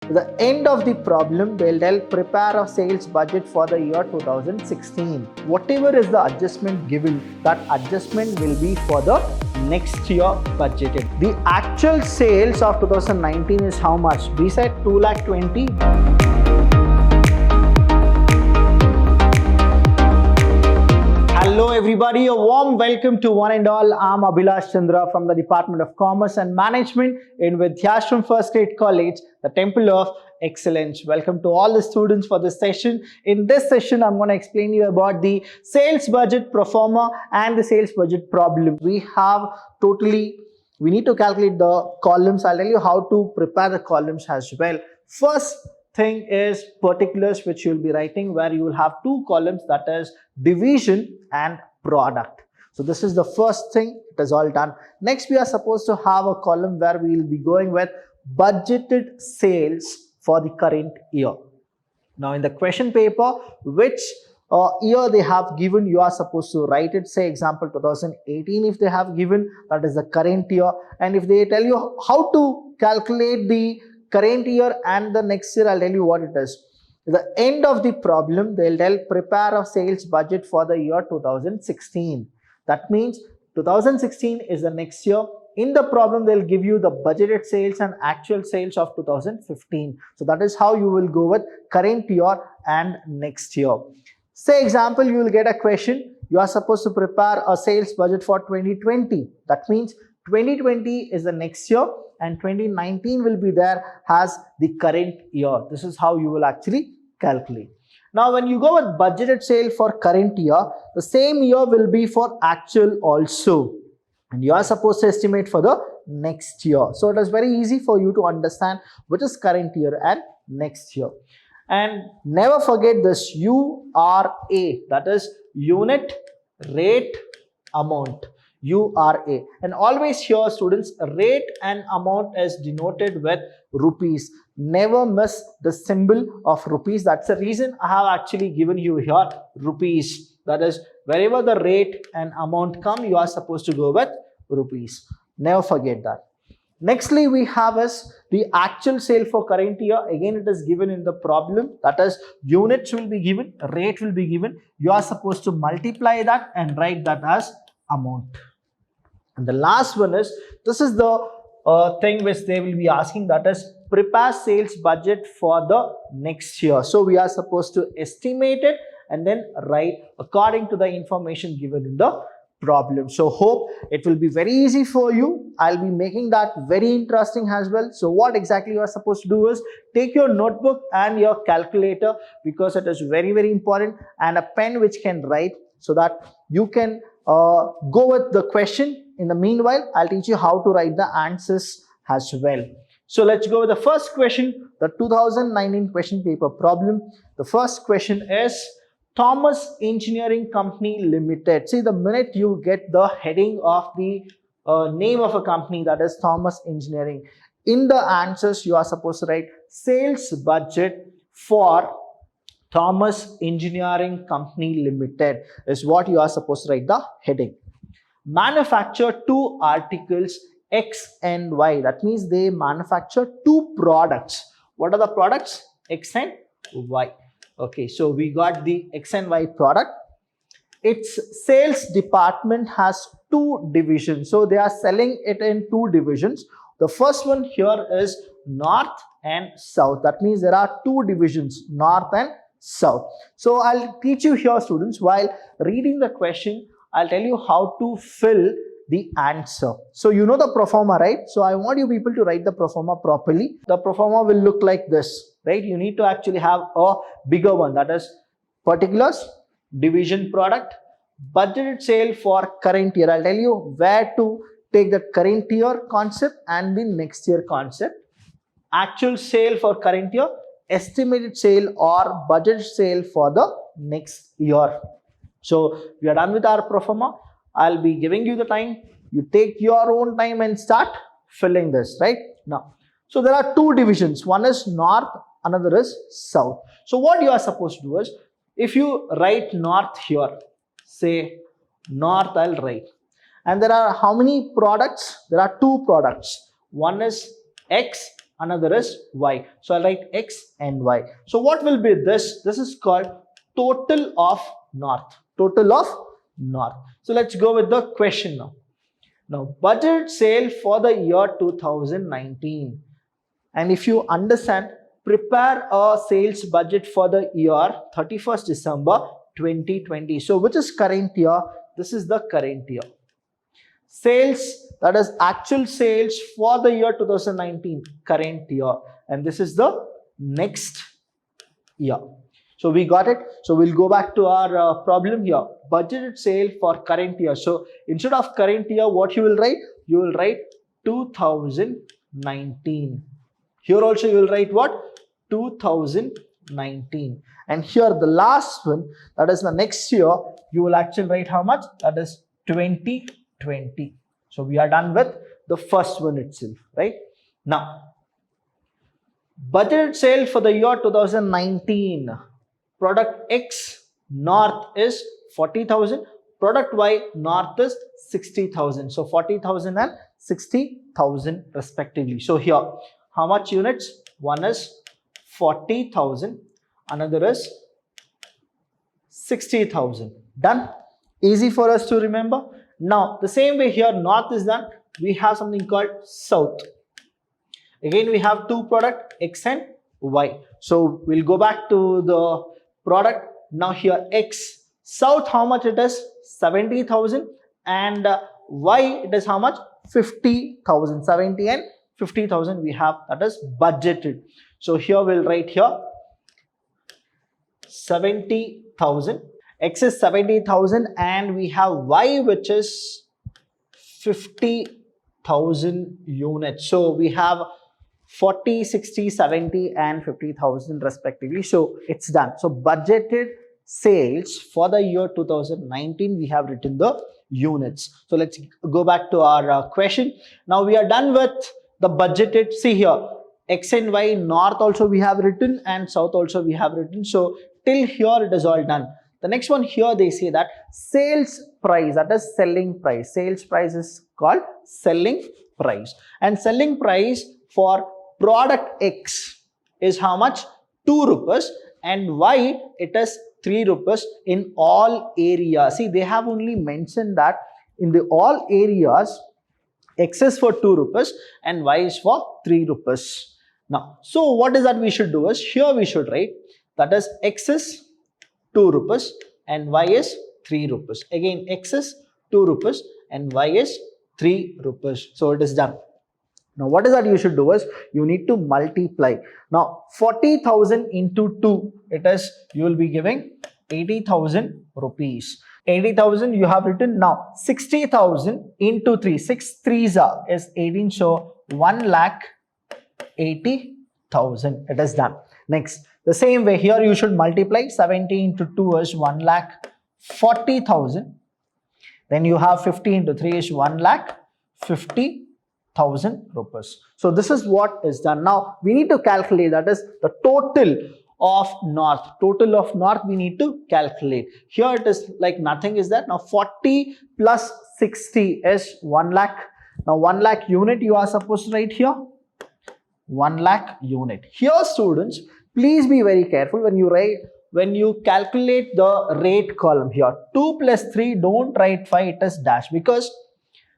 At the end of the problem, they'll prepare a sales budget for the year 2016. Whatever is the adjustment given, that adjustment will be for the next year budgeted. The actual sales of 2019 is how much? We said 2,20,000. Hello everybody, a warm welcome to one and all. I'm Abhilash Chandra from the Department of Commerce and Management in Vidyashram First Grade College, the Temple of Excellence. Welcome to all the students for this session. In this session, I'm going to explain you about the sales budget pro forma and the sales budget problem. We need to calculate the columns. I'll tell you how to prepare the columns as well. First thing is particulars, which you'll be writing, where you will have two columns, that is division and product. So this is the first thing. It is all done. Next, we are supposed to have a column where we will be going with budgeted sales for the current year. Now in the question paper, which year they have given, you are supposed to write it. Say example 2018 if they have given, that is the current year. And if they tell you how to calculate the current year and the next year, I'll tell you what it is. At the end of the problem, they'll prepare a sales budget for the year 2016. That means 2016 is the next year. In the problem, they'll give you the budgeted sales and actual sales of 2015. So that is how you will go with current year and next year. Say example, you will get a question. You are supposed to prepare a sales budget for 2020. That means 2020 is the next year and 2019 will be there as the current year. This is how you will actually calculate. Now when you go with budgeted sale for current year, the same year will be for actual also. And you are supposed to estimate for the next year. So it is very easy for you to understand which is current year and next year. And never forget this URA, that is unit rate amount. URA. And always here students, rate and amount is denoted with rupees. Never miss the symbol of rupees. That's the reason I have actually given you here rupees. That is, wherever the rate and amount come, you are supposed to go with rupees. Never forget that. Nextly, we have is the actual sale for current year. Again, it is given in the problem. That is, units will be given, rate will be given. You are supposed to multiply that and write that as amount. And the last one is, this is the thing which they will be asking, that is prepare sales budget for the next year. So we are supposed to estimate it and then write according to the information given in the problem. So hope it will be very easy for you. I'll be making that very interesting as well. So what exactly you are supposed to do is take your notebook and your calculator, because it is very, very important, and a pen which can write, so that you can go with the question. In the meanwhile, I'll teach you how to write the answers as well. So let's go with the first question, the 2019 question paper problem. The first question is Thomas Engineering Company Limited. See, the minute you get the heading of the name of a company, that is Thomas Engineering, in the answers you are supposed to write sales budget for Thomas Engineering Company Limited is what you are supposed to write the heading. Manufacture two articles X and Y. That means they manufacture two products. What are the products? X and Y. Okay, so we got the X and Y product. Its sales department has two divisions. So they are selling it in two divisions. The first one here is North and South. That means there are two divisions, North and South. So I'll teach you here students, while reading the question, I'll tell you how to fill the answer. So you know the pro forma, right? So I want you people to write the pro forma properly. The pro forma will look like this, right? You need to actually have a bigger one, that is particulars, division product, budgeted sale for current year. I'll tell you where to take the current year concept and the next year concept. Actual sale for current year, estimated sale or budget sale for the next year. So we are done with our pro forma. I'll be giving you the time. You take your own time and start filling this right now. So there are two divisions. One is North, another is South. So what you are supposed to do is, if you write North here, say North, I'll write. And there are how many products? There are two products. One is X, another is Y. So I'll write X and Y. So what will be this? This is called total of North. Total of North. So let's go with the question now. Now, budget sale for the year 2019. And if you understand, prepare a sales budget for the year 31st December 2020. So which is current year? This is the current year. Sales, that is actual sales for the year 2019, current year. And this is the next year. So we got it. So we'll go back to our problem here. Budgeted sale for current year. So instead of current year, what you will write? You will write 2019. Here also you will write what? 2019. And here the last one, that is the next year, you will actually write how much? That is 2020. So we are done with the first one itself, right? Now, budgeted sale for the year 2019. Product X North is 40,000. Product Y North is 60,000. So 40,000 and 60,000 respectively. So here, how much units? One is 40,000. Another is 60,000. Done? Easy for us to remember. Now, the same way here, North is done. We have something called South. Again, we have two products, X and Y. So we'll go back to the product. Now here X, South, how much it is? 70,000. And Y, it is how much? 50,000. 70 and 50,000 we have, that is budgeted. So here we'll write here 70,000. X is 70,000 and we have Y which is 50,000 units. So we have 40, 60, 70 and 50,000 respectively. So it's done. So budgeted sales for the year 2019, we have written the units. So let's go back to our question. Now we are done with the budgeted. See here, X and Y, North also we have written and South also we have written. So till here it is all done. The next one here, they say that sales price, that is selling price. Sales price is called selling price. And selling price for product X is how much? 2 rupees, and Y it is 3 rupees in all areas. See, they have only mentioned that in the all areas, X is for 2 rupees and Y is for 3 rupees. Now, so what is that we should do is, here we should write that is X is 2 rupees and Y is 3 rupees. Again, X is 2 rupees and Y is 3 rupees. So it is done. Now what is that you should do is, you need to multiply. Now 40,000 into 2, it is, you will be giving 80,000 rupees. 80,000 you have written. Now 60,000 into 3, 6 3s is 18. So 1,80,000. It is done. Next, the same way here you should multiply. 70 into 2 is 1,40,000. Then you have 50 into 3 is 1,50,000 rupees. So this is what is done. Now we need to calculate, that is the total of North. Total of North we need to calculate. Here it is like nothing is that. Now 40 plus 60 is 1 lakh. Now 1 lakh unit you are supposed to write here. 1 lakh unit. Here students, please be very careful when you write, when you calculate the rate column here. 2 plus 3, don't write 5, it is dash, because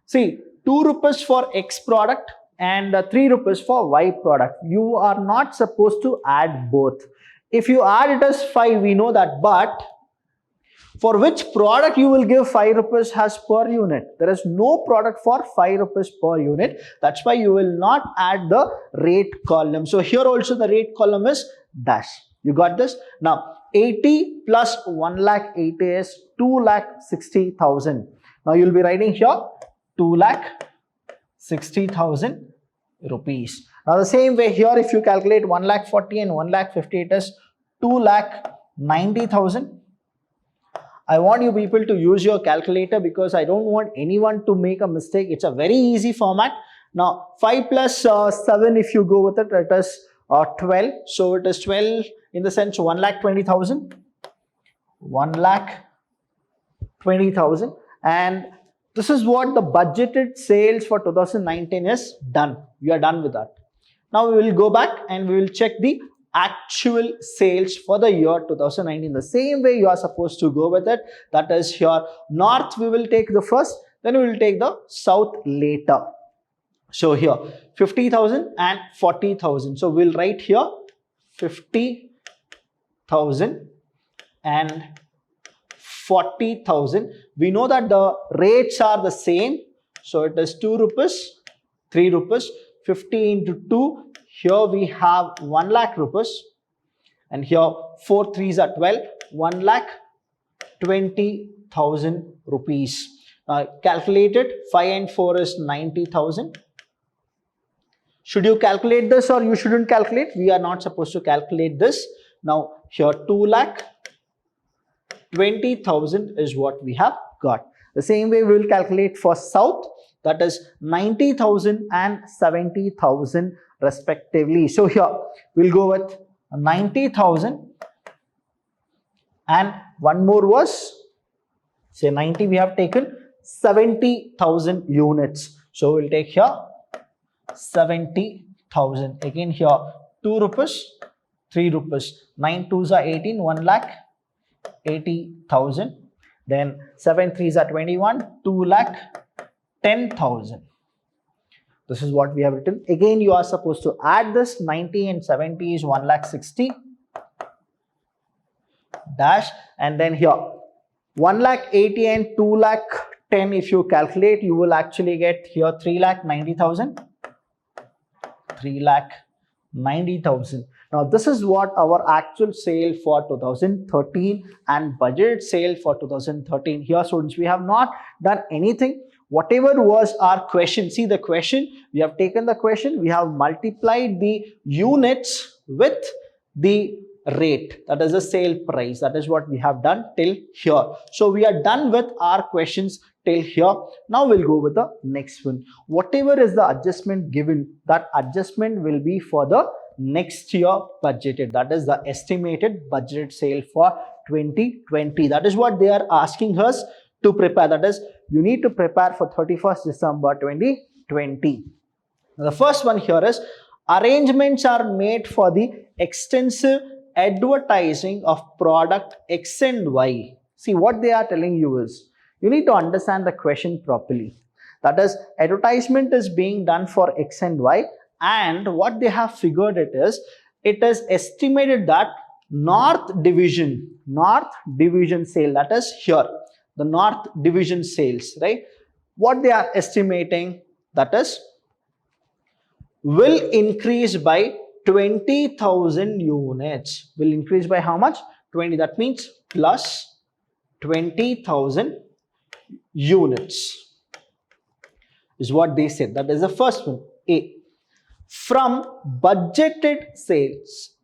see, 2 rupees for X product and 3 rupees for Y product. You are not supposed to add both. If you add it as 5, we know that, but for which product you will give 5 rupees as per unit? There is no product for 5 rupees per unit. That's why you will not add the rate column. So here also the rate column is dash. You got this? Now 80 plus 1,80,000 is 2,60,000. Now you will be writing here 2,60,000 rupees. Now the same way here, if you calculate 1,40,000 and 1,50,000, it is 2,90,000. I want you people to use your calculator because I don't want anyone to make a mistake. It's a very easy format. Now 5 plus 7, if you go with it, it is 12. So it is 12 in the sense 1,20,000. 1,20,000. And this is what the budgeted sales for 2019 is done. We are done with that. Now we will go back and we will check the actual sales for the year 2019. The same way you are supposed to go with it. That is here north we will take the first, then we will take the south later. So here 50,000 and 40,000. So we'll write here 50,000 and 40,000. We know that the rates are the same. So it is 2 rupees, 3 rupees, 50 into 2. Here we have 1 lakh rupees. And here 4 3s are 12, 1 lakh 20,000 rupees. Now calculate it. 5 and 4 is 90,000. Should you calculate this or you shouldn't calculate? We are not supposed to calculate this. Now here 2 lakh 20,000 is what we have got. The same way we will calculate for south, that is 90,000 and 70,000 respectively. So here we'll go with 90,000 and one more was, say 90 we have taken, 70,000 units. So we'll take here 70,000. Again here 2 rupees, 3 rupees, 9 2s are 18, 1 lakh 80,000. Then 7 3s are 21, 2 lakh 10,000. This is what we have written. Again you are supposed to add this. 90 and 70 is 1 lakh 60 dash, and then here 1 lakh 80 and 2 lakh 10, if you calculate you will actually get here 3 lakh 90,000. 3 lakh 90,000. Now this is what our actual sale for 2013 and budget sale for 2013. Here students, we have not done anything. Whatever was our question, see the question, we have taken the question, we have multiplied the units with the rate, that is the sale price. That is what we have done till here. So we are done with our questions till here. Now we'll go with the next one. Whatever is the adjustment given, that adjustment will be for the next year budgeted, that is the estimated budget sale for 2020. That is what they are asking us to prepare. That is, you need to prepare for 31st December 2020. Now, the first one here is arrangements are made for the extensive advertising of product X and Y. See, what they are telling you is, you need to understand the question properly. That is, advertisement is being done for X and Y, and what they have figured it is estimated that North Division sale, that is here, the North Division sales, right? What they are estimating, that is, will increase by 20,000 units. Will increase by how much? 20. That means plus 20,000 units is what they said. That is the first one, A. From budgeted sales,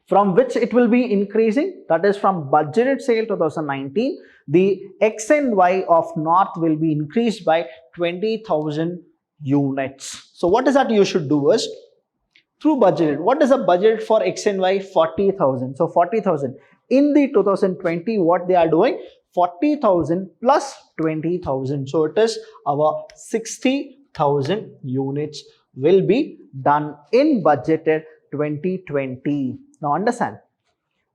from which it will be increasing, that is from budgeted sale 2019, the X and Y of North will be increased by 20,000 units. So what is that you should do is, through budgeted, what is the budget for X and Y? 40,000. So 40,000. In the 2020, what they are doing? 40,000 plus 20,000. So it is our 60,000 units will be done in budgeted 2020. Now understand,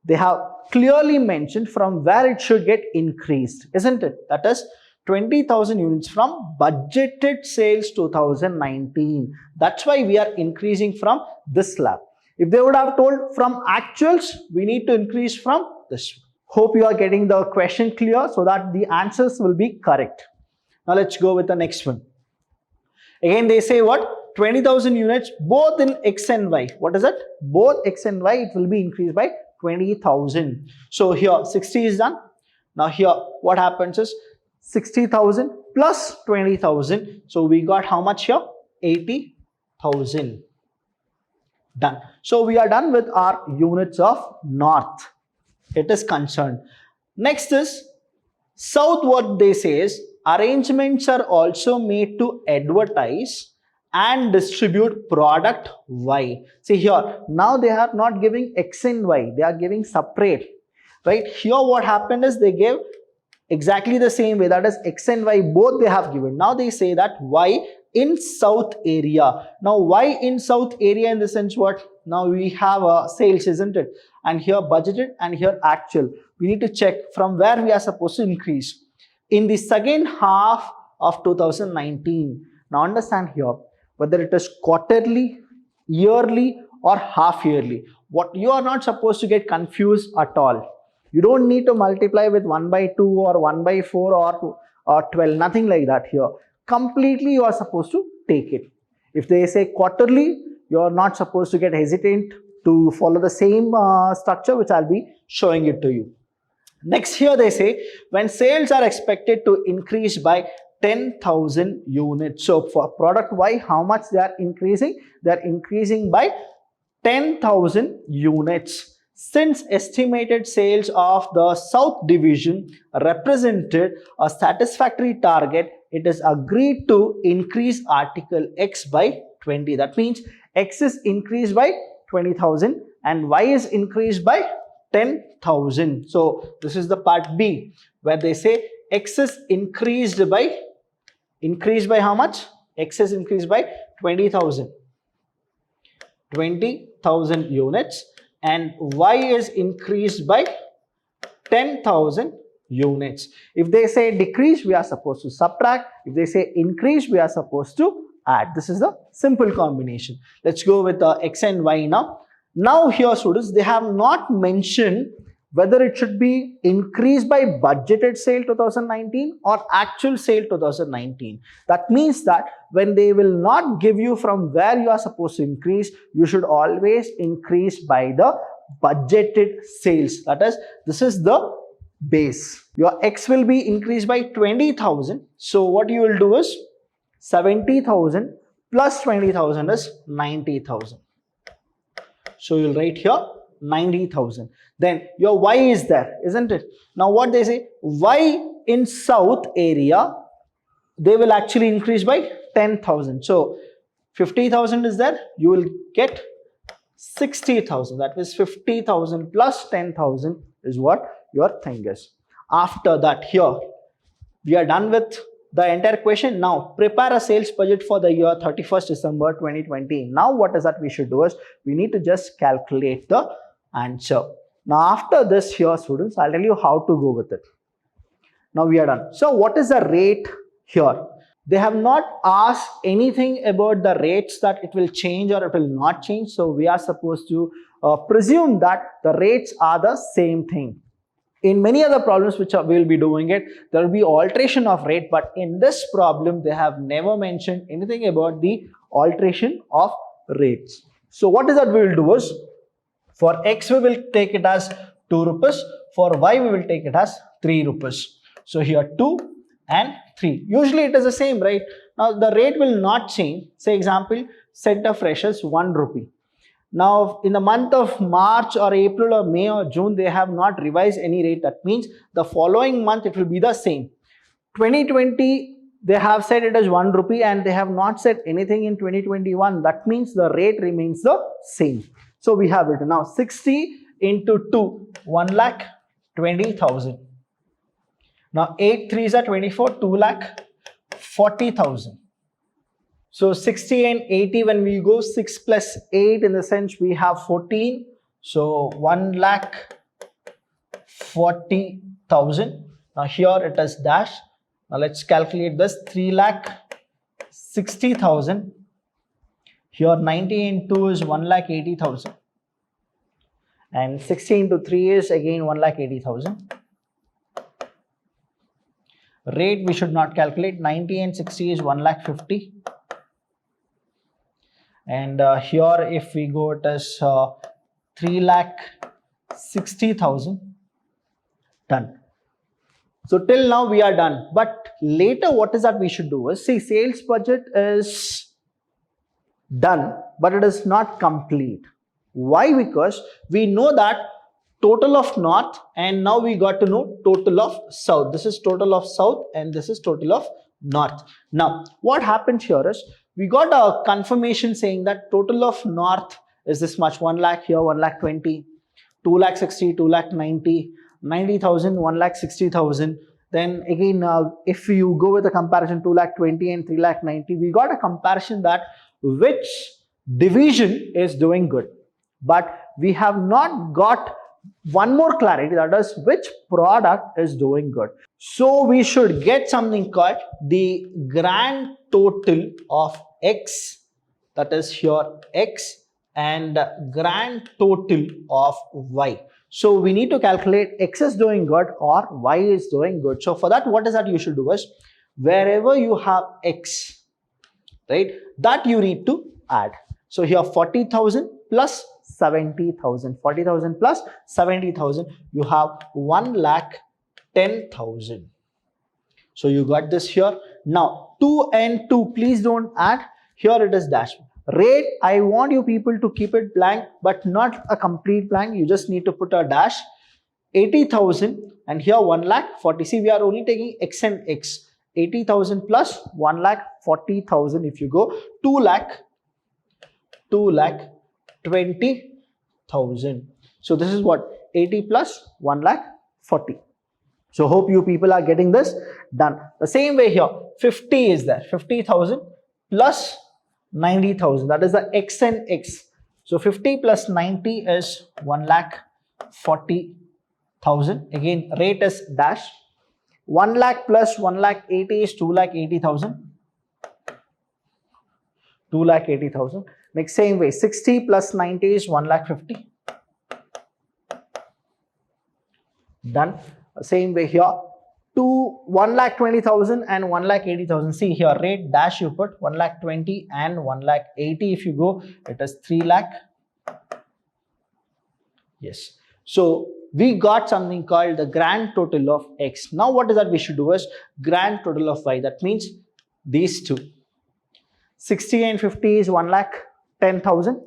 they have clearly mentioned from where it should get increased, isn't it? That is 20,000 units from budgeted sales 2019. That's why we are increasing from this slab. If they would have told from actuals, we need to increase from this. Hope you are getting the question clear so that the answers will be correct. Now let's go with the next one. Again they say what? 20,000 units both in X and Y. What is it? Both X and Y, it will be increased by 20,000. So here 60 is done. Now here what happens is 60,000 plus 20,000. So we got how much here? 80,000. Done. So we are done with our units of North. It is concerned. Next is South. What they say is arrangements are also made to advertise and distribute product Y. See here, now they are not giving X and Y, they are giving separate, right? Here what happened is they gave exactly the same way, that is X and Y both they have given. Now they say that Y in south area. Now Y in south area in the sense what? Now we have a sales, isn't it? And here budgeted and here actual. We need to check from where we are supposed to increase. In the second half of 2019. Now understand here, whether it is quarterly, yearly or half yearly. What you are not supposed to get confused at all. You don't need to multiply with 1 by 2 or 1 by 4 or 12, nothing like that here. Completely you are supposed to take it. If they say quarterly, you are not supposed to get hesitant to follow the same structure which I'll be showing it to you. Next here they say when sales are expected to increase by 10,000 units. So for product Y, how much they are increasing? They are increasing by 10,000 units. Since estimated sales of the South Division represented a satisfactory target, it is agreed to increase article X by 20. That means X is increased by 20,000 and Y is increased by 10,000. So this is the part B where they say X is increased by how much? X is increased by 20,000 units and Y is increased by 10,000 units. If they say decrease, we are supposed to subtract. If they say increase, we are supposed to add. This is the simple combination. Let's go with X and Y now. Now here students, they have not mentioned whether it should be increased by budgeted sale 2019 or actual sale 2019. That means that when they will not give you from where you are supposed to increase, you should always increase by the budgeted sales. That is, this is the base. Your X will be increased by 20,000. So what you will do is 70,000 plus 20,000 is 90,000. So you'll write here 90,000. Then your Y is there, isn't it? Now what they say, Y in south area, they will actually increase by 10,000. So 50,000 is there, you will get 60,000. That means 50,000 plus 10,000 is what your thing is. After that, here we are done with the entire question. Now prepare a sales budget for the year 31st December 2020. Now what is that we should do is we need to just calculate the answer. Now after this here students, I'll tell you how to go with it. Now we are done. So what is the rate here? They have not asked anything about the rates that it will change or it will not change. So we are supposed to presume that the rates are the same thing. In many other problems which we will be doing it, there will be alteration of rate, but in this problem they have never mentioned anything about the alteration of rates. So what is that we will do is, for X we will take it as 2 rupees, for Y we will take it as 3 rupees. So here 2 and 3. Usually it is the same, right? Now the rate will not change. Say example, set the freshers 1 rupee. Now in the month of March or April or May or June, they have not revised any rate. That means the following month it will be the same. 2020 they have said it is 1 rupee and they have not said anything in 2021. That means the rate remains the same. So we have it now 60 into 2, 1,20,000. Now 8 3s are 24, 2,40,000. So 60 and 80, when we go 6 plus 8, in the sense we have 14. So 1,40,000. Now here it is dash. Now let's calculate this. 3,60,000. Here 90 into is 1,80,000. And 60 into 3 is again 1,80,000. Rate we should not calculate. 90 and 60 is 1,50,000. And here if we go, it is 3,60,000. Done. So till now we are done. But later what is that we should do is, see, sales budget is done, but it is not complete. Why? Because we know that total of north and now we got to know total of south. This is total of south and this is total of north. Now what happened here is, we got a confirmation saying that total of north is this much, 1 lakh here, 1,20,000, 2,60,000, 2,90,000, 90,000, 1,60,000, Then again, if you go with a comparison 2,20,000 and 3,90,000, we got a comparison that which division is doing good. But we have not got one more clarity, that is which product is doing good. So we should get something called the grand total of X, that is here X, and grand total of Y. So we need to calculate X is doing good or Y is doing good. So for that, what is that you should do is, wherever you have X, right, that you need to add. So here 40,000 plus 70,000, 40,000 plus 70,000, you have 1,10,000. So you got this here. Now 2 and 2, please don't add. Here it is dash. Rate, I want you people to keep it blank, but not a complete blank. You just need to put a dash. 80,000 and here 1,40,000. See, we are only taking X and X. 80,000 plus 1,40,000. If you go 2,20,000. So this is what 80 plus 1,40,000. So hope you people are getting this done. The same way here, 50 is there. 50,000 plus 90,000. That is the X and X. So 50 plus 90 is 1,40,000. Again, rate is dash. 1 lakh plus 1,80,000 is 2,80,000. 2,80,000. Next, same way, 60 plus 90 is 1,50,000. Done. Same way here, 1,20,000 and 1,80,000. See here, rate dash you put 1,20,000 and 1,80,000. If you go, it is 3 lakh. Yes. So we got something called the grand total of X. Now what is that we should do is grand total of Y. That means these two. 60 and 50 is 1,10,000.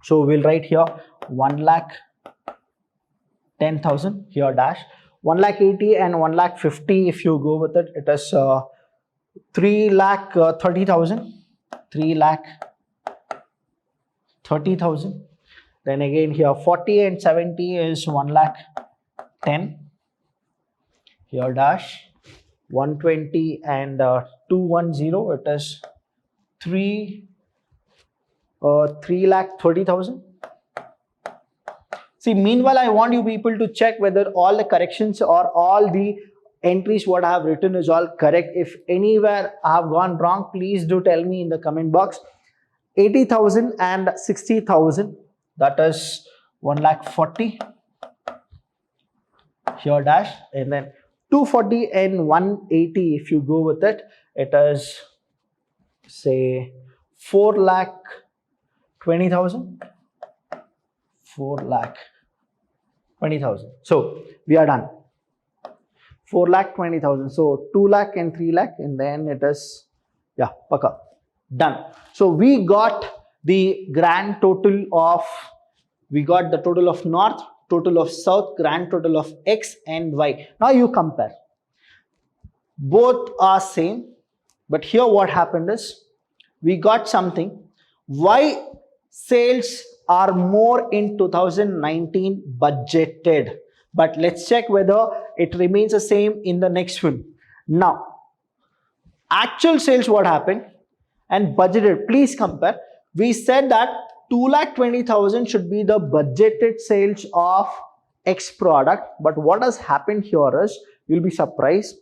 So we'll write here 1,10,000. Here dash. 1,80,000 and 1,50,000. If you go with it, it is 3,30,000. 3,30,000. Then again here 40 and 70 is 1,10,000. Here dash. 120 and 210, it is 3,30,000. See, meanwhile, I want you people to check whether all the corrections or all the entries what I have written is all correct. If anywhere I have gone wrong, please do tell me in the comment box. 80,000 and 60,000, that is 1,40,000. Here dash, and then 240 and 180. If you go with it, it is say 4,20,000. 4,20,000. So we are done. 4,20,000. So 2 lakh and 3 lakh, and then it is paka done. So we got the grand total of, we got the total of north, total of south, grand total of X and Y. Now you compare. Both are same, but here what happened is we got something. Y sales are more in 2019 budgeted, but let's check whether it remains the same in the next one. Now, actual sales what happened and budgeted, please compare. We said that 2,20,000 should be the budgeted sales of X product, but what has happened here is, you'll be surprised,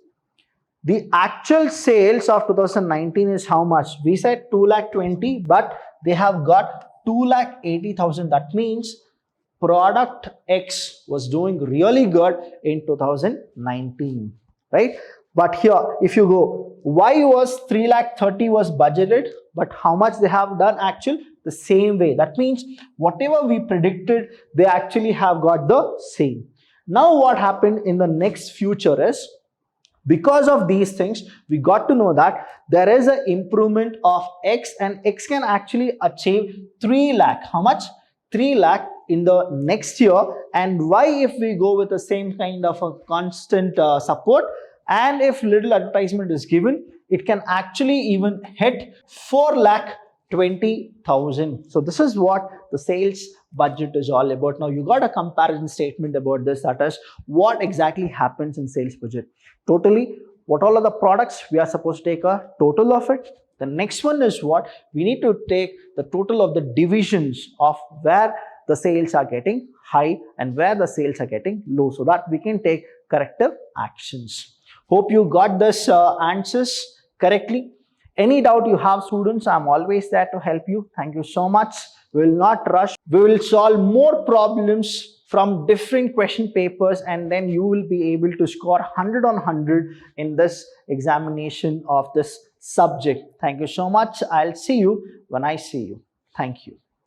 the actual sales of 2019 is how much? We said 2,20,000, but they have got 2,80,000. That means product X was doing really good in 2019, right? But here, if you go, Y was 3,30,000 was budgeted, but how much they have done actual? The same way. That means whatever we predicted, they actually have got the same. Now what happened in the next future is, because of these things, we got to know that there is an improvement of X, and X can actually achieve 3 lakh. How much? 3 lakh in the next year. And Y, if we go with the same kind of a constant support, and if little advertisement is given, it can actually even hit 4,20,000 20,000. So this is what the sales budget is all about. Now you got a comparison statement about this, that is what exactly happens in sales budget. Totally, what all are the products we are supposed to take a total of it. The next one is what we need to take the total of the divisions of where the sales are getting high and where the sales are getting low, so that we can take corrective actions. Hope you got this answers correctly. Any doubt you have, students, I'm always there to help you. Thank you so much. We will not rush. We will solve more problems from different question papers, and then you will be able to score 100 on 100 in this examination of this subject. Thank you so much. I'll see you when I see you. Thank you.